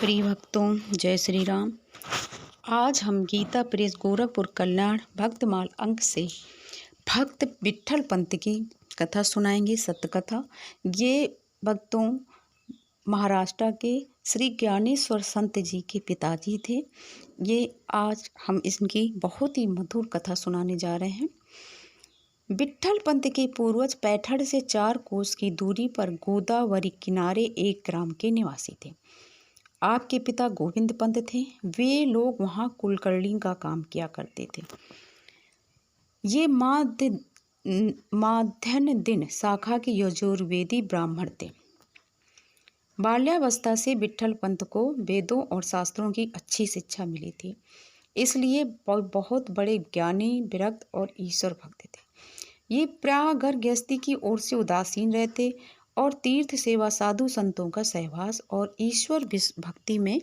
प्रिय भक्तों, जय श्री राम। आज हम गीता प्रेस गोरखपुर कल्याण भक्तमाल अंक से भक्त विट्ठल पंत की कथा सुनाएंगे। सत्य कथा। ये भक्तों महाराष्ट्र के श्री ज्ञानेश्वर संत जी के पिताजी थे। ये आज हम इनकी बहुत ही मधुर कथा सुनाने जा रहे हैं। विट्ठल पंत के पूर्वज पैठड़ से 4 कोस की दूरी पर गोदावरी किनारे एक ग्राम के निवासी थे। आपके पिता गोविंद पंत थे। वे लोग वहाँ कुलकर्णी का काम किया करते थे। ये माध्यान्ह दिन शाखा के यजुर्वेदी ब्राह्मण थे। बाल्यावस्था से विट्ठल पंत को वेदों और शास्त्रों की अच्छी शिक्षा मिली थी, इसलिए बहुत बड़े ज्ञानी, विरक्त और ईश्वर भक्त थे। ये प्रायः घर गृहस्थी की ओर से उदासीन रहते और तीर्थ सेवा, साधु संतों का सहवास और ईश्वर भक्ति में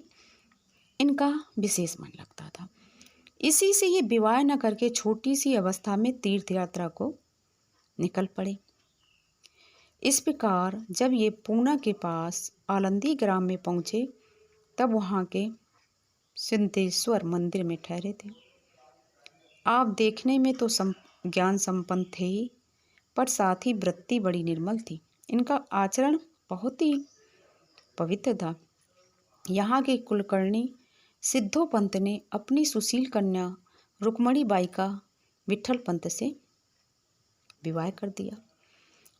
इनका विशेष मन लगता था। इसी से ये विवाह न करके छोटी सी अवस्था में तीर्थ यात्रा को निकल पड़े। इस प्रकार जब ये पूना के पास आलंदी ग्राम में पहुँचे, तब वहाँ के सिद्धेश्वर मंदिर में ठहरे थे। आप देखने में तो ज्ञान संपन्न थे ही, पर साथ ही वृत्ति बड़ी निर्मल थी। इनका आचरण बहुत ही पवित्र था। यहाँ के कुलकर्णी सिद्धो पंत ने अपनी सुशील कन्या रुक्मणी बाई का विट्ठल पंत से विवाह कर दिया।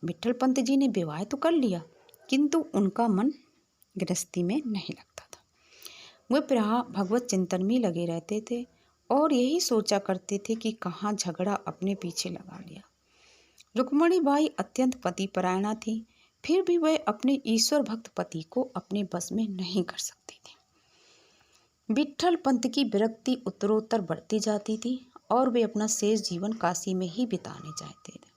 विट्ठल पंत जी ने विवाह तो कर लिया, किंतु उनका मन गृहस्थी में नहीं लगता था। वे प्रायः भगवत चिंतन में लगे रहते थे और यही सोचा करते थे कि कहाँ झगड़ा अपने पीछे लगा लिया। रुक्मणी बाई अत्यंत पतिपरायणा थी, फिर भी वह अपने ईश्वर भक्त पति को अपने बस में नहीं कर सकती थी। विट्ठल पंत की विरक्ति उत्तरोत्तर बढ़ती जाती थी और वे अपना शेष जीवन काशी में ही बिताने चाहते थे।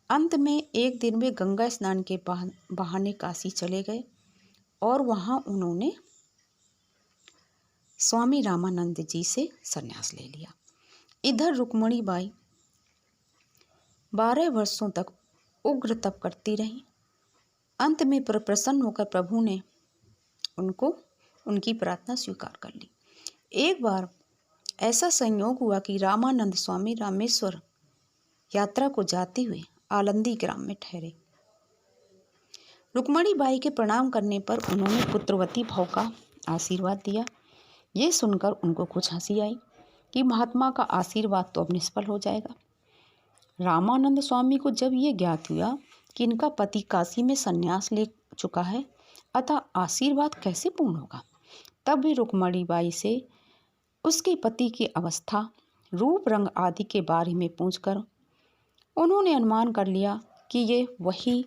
अंत में एक दिन वे गंगा स्नान के बहाने काशी चले गए और वहाँ उन्होंने स्वामी रामानंद जी से संन्यास ले लिया। इधर रुक्मणी बाई 12 वर्षों तक उग्र तप करती रही। अंत में प्रसन्न होकर प्रभु ने उनकी प्रार्थना स्वीकार कर ली। एक बार ऐसा संयोग हुआ कि रामानंद स्वामी रामेश्वर यात्रा को जाते हुए आलंदी ग्राम में ठहरे। रुक्मणी बाई के प्रणाम करने पर उन्होंने पुत्रवती भव का आशीर्वाद दिया। ये सुनकर उनको कुछ हंसी आई कि महात्मा का आशीर्वाद तो अब निष्फल हो जाएगा। रामानंद स्वामी को जब ये ज्ञात हुआ कि इनका पति काशी में संन्यास ले चुका है, अतः आशीर्वाद कैसे पूर्ण होगा, तब वे रुक्मणी बाई से उसके पति की अवस्था, रूप, रंग आदि के बारे में पूछकर उन्होंने अनुमान कर लिया कि ये वही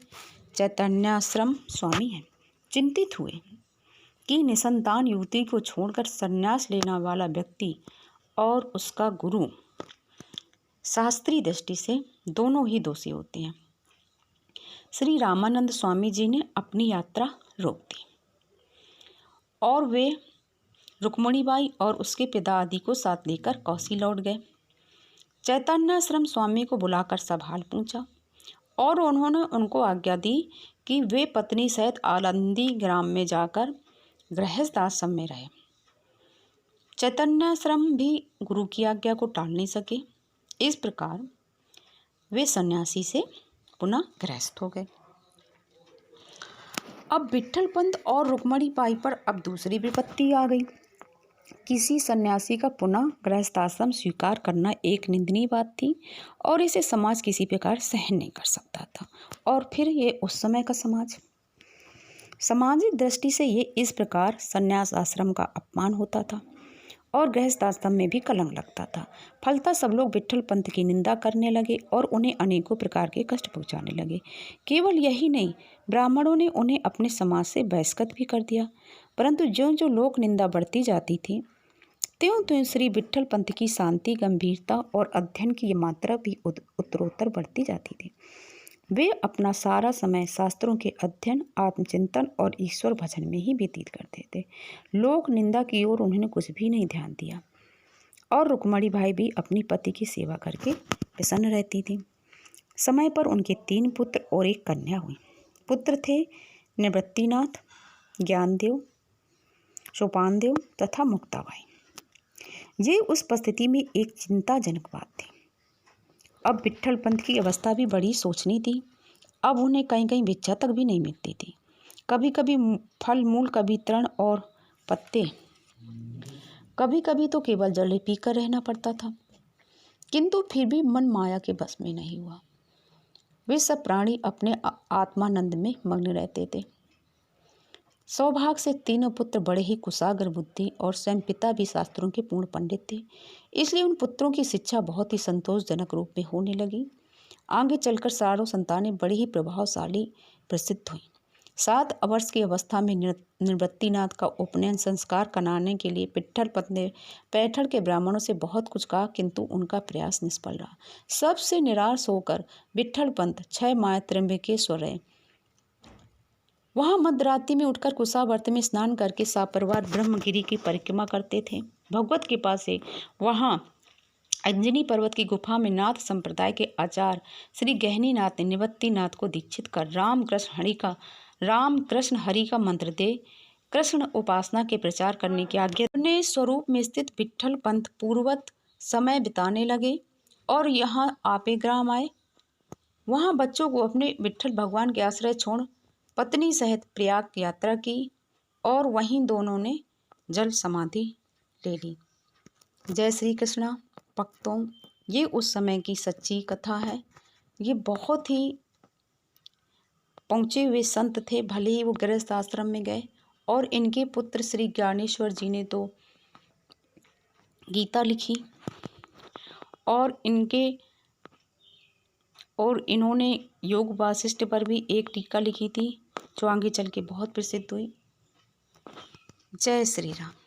चैतन्याश्रम स्वामी हैं। चिंतित हुए कि निसंतान युवती को छोड़कर संन्यास लेने वाला व्यक्ति और उसका गुरु शास्त्रीय दृष्टि से दोनों ही दोषी होते हैं। श्री रामानंद स्वामी जी ने अपनी यात्रा रोक दी और वे रुक्मणी बाई और उसके पिता आदि को साथ लेकर काशी लौट गए। चैतन्याश्रम स्वामी को बुलाकर सब हाल पूछा और उन्होंने उनको आज्ञा दी कि वे पत्नी सहित आलंदी ग्राम में जाकर गृहस्थ आश्रम में रहे। चैतन्याश्रम भी गुरु की आज्ञा को टाल नहीं सके। इस प्रकार वे सन्यासी से पुनः गृहस्थ हो गए। अब विट्ठल पंत और रुक्मणी बाई पर अब दूसरी विपत्ति आ गई। किसी सन्यासी का पुनः गृहस्थ आश्रम स्वीकार करना एक निंदनीय बात थी और इसे समाज किसी प्रकार सहन नहीं कर सकता था। और फिर ये उस समय का सामाजिक दृष्टि से ये इस प्रकार सन्यास आश्रम का अपमान होता था और गृहस्थ आश्रम में भी कलंक लगता था। फलतः सब लोग विट्ठल पंत की निंदा करने लगे और उन्हें अनेकों प्रकार के कष्ट पहुंचाने लगे। केवल यही नहीं, ब्राह्मणों ने उन्हें अपने समाज से बहिष्कृत भी कर दिया। परंतु ज्यों ज्यों लोक निंदा बढ़ती जाती थी, त्यों त्यों श्री विट्ठल पंत की शांति, गंभीरता और अध्ययन की मात्रा भी उत्तरोत्तर बढ़ती जाती थी। वे अपना सारा समय शास्त्रों के अध्ययन, आत्मचिंतन और ईश्वर भजन में ही व्यतीत करते थे। लोक निंदा की ओर उन्होंने कुछ भी नहीं ध्यान दिया और रुक्मणी बाई भी अपनी पति की सेवा करके प्रसन्न रहती थी। समय पर उनके 3 पुत्र और 1 कन्या हुई। पुत्र थे निवृत्तिनाथ, ज्ञानदेव, सोपानदेव तथा मुक्ताबाई। ये उस परिस्थिति में एक चिंताजनक बात थी। अब विट्ठल पंत की अवस्था भी बड़ी सोचनी थी। अब उन्हें कहीं कहीं भिक्षा तक भी नहीं मिलती थी। कभी कभी फल मूल, कभी तृण और पत्ते, कभी कभी तो केवल जल पीकर रहना पड़ता था। किंतु फिर भी मन माया के बस में नहीं हुआ। वे सब प्राणी अपने आत्मानंद में मग्न रहते थे। सौभाग्य से तीनों पुत्र बड़े ही कुशाग्र बुद्धि और स्वयं पिता भी शास्त्रों के पूर्ण पंडित थे। इसलिए उन पुत्रों की शिक्षा बहुत ही संतोषजनक रूप में होने लगी। आगे चलकर चारों संतानें बड़ी ही प्रभावशाली प्रसिद्ध हुई। 7 वर्ष की अवस्था में निवृत्तिनाथ का उपनयन संस्कार कराने के लिए विट्ठल पंत ने पैठण के ब्राह्मणों से बहुत कुछ कहा, किंतु उनका प्रयास निष्फल रहा। सबसे निराश होकर विट्ठल पंत 6 माह त्र्यंबकेश्वर रहे। वहाँ मध्यरात्रि में उठकर कुशावर्त में स्नान करके सपरिवार ब्रह्मगिरी की परिक्रमा करते थे। भगवत कृपा से वहाँ अंजनी पर्वत की गुफा में नाथ संप्रदाय के आचार्य श्री गहनीनाथ ने निवृत्तिनाथ को दीक्षित कर राम कृष्ण हरि का मंत्र दे कृष्ण उपासना के प्रचार करने की आज्ञा। अपने स्वरूप में स्थित विट्ठल पंत पूर्ववत समय बिताने लगे और यहाँ आपे ग्राम आए। वहाँ बच्चों को अपने विट्ठल भगवान के आश्रय छोड़ पत्नी सहित प्रयाग की यात्रा की और वहीं दोनों ने जल समाधि ले ली। जय श्री कृष्णा भक्तों, ये उस समय की सच्ची कथा है। ये बहुत ही पहुँचे हुए संत थे। भले ही वो गृहस्थ आश्रम में गए और इनके पुत्र श्री ज्ञानेश्वर जी ने तो गीता लिखी और इन्होंने योग वासिष्ठ पर भी एक टीका लिखी थी, जो आगे चल के बहुत प्रसिद्ध हुई। जय श्री राम।